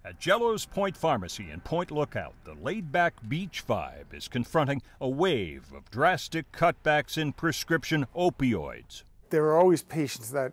At Jello's Point Pharmacy in Point Lookout, the laid-back beach vibe is confronting a wave of drastic cutbacks in prescription opioids. There are always patients that,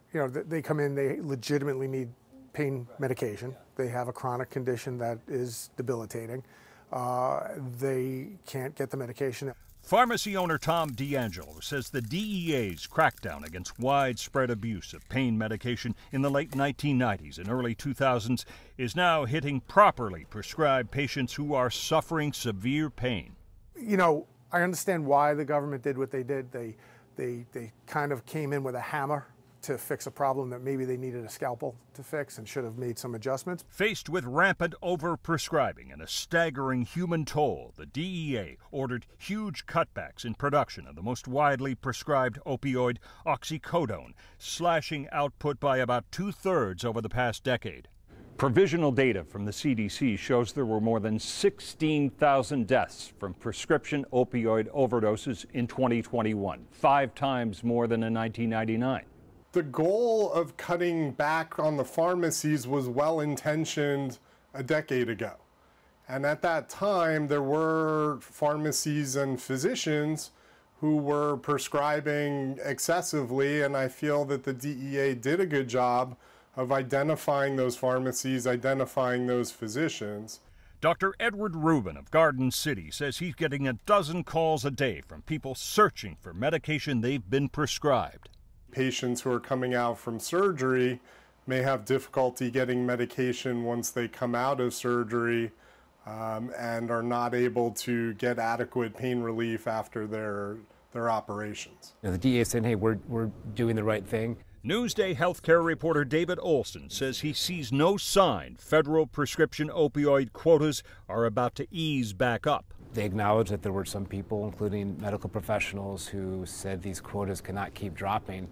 they come in, they legitimately need pain medication. They have a chronic condition that is debilitating. They can't get the medication. Pharmacy owner Tom D'Angelo says the DEA's crackdown against widespread abuse of pain medication in the late 1990s and early 2000s is now hitting properly prescribed patients who are suffering severe pain. I understand why the government did what they did. They kind of came in with a hammer to fix a problem that maybe they needed a scalpel to fix and should have made some adjustments. Faced with rampant overprescribing and a staggering human toll, the DEA ordered huge cutbacks in production of the most widely prescribed opioid, oxycodone, slashing output by about 2/3 over the past decade. Provisional data from the CDC shows there were more than 16,000 deaths from prescription opioid overdoses in 2021, 5 times more than in 1999. The goal of cutting back on the pharmacies was well-intentioned a decade ago. And at that time, there were pharmacies and physicians who were prescribing excessively, and I feel that the DEA did a good job of identifying those pharmacies, identifying those physicians. Dr. Edward Rubin of Garden City says he's getting a dozen calls a day from people searching for medication they've been prescribed. Patients who are coming out from surgery may have difficulty getting medication once they come out of surgery and are not able to get adequate pain relief after their operations. The DEA is saying, hey, we're doing the right thing. Newsday healthcare reporter David Olson says he sees no sign federal prescription opioid quotas are about to ease back up. They acknowledge that there were some people, including medical professionals, who said these quotas cannot keep dropping,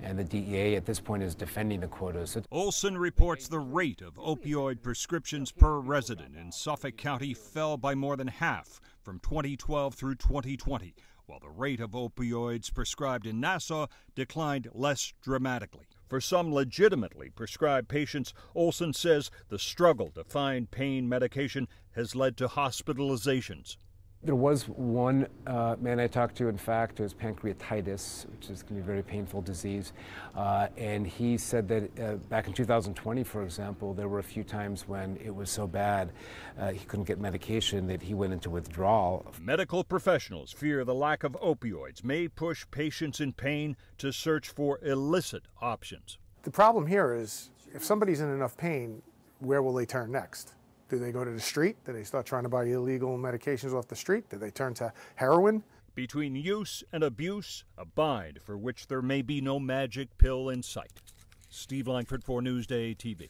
and the DEA at this point is defending the quotas. Olson reports the rate of opioid prescriptions per resident in Suffolk County fell by more than half from 2012 through 2020, while the rate of opioids prescribed in Nassau declined less dramatically. For some legitimately prescribed patients, Olson says the struggle to find pain medication has led to hospitalizations. There was one man I talked to, in fact, who has pancreatitis, which is going to be a very painful disease. And he said that back in 2020, for example, there were a few times when it was so bad he couldn't get medication that he went into withdrawal. Medical professionals fear the lack of opioids may push patients in pain to search for illicit options. The problem here is if somebody's in enough pain, where will they turn next? Do they go to the street? Do they start trying to buy illegal medications off the street? Do they turn to heroin? Between use and abuse, a bind for which there may be no magic pill in sight. Steve Langford for Newsday TV.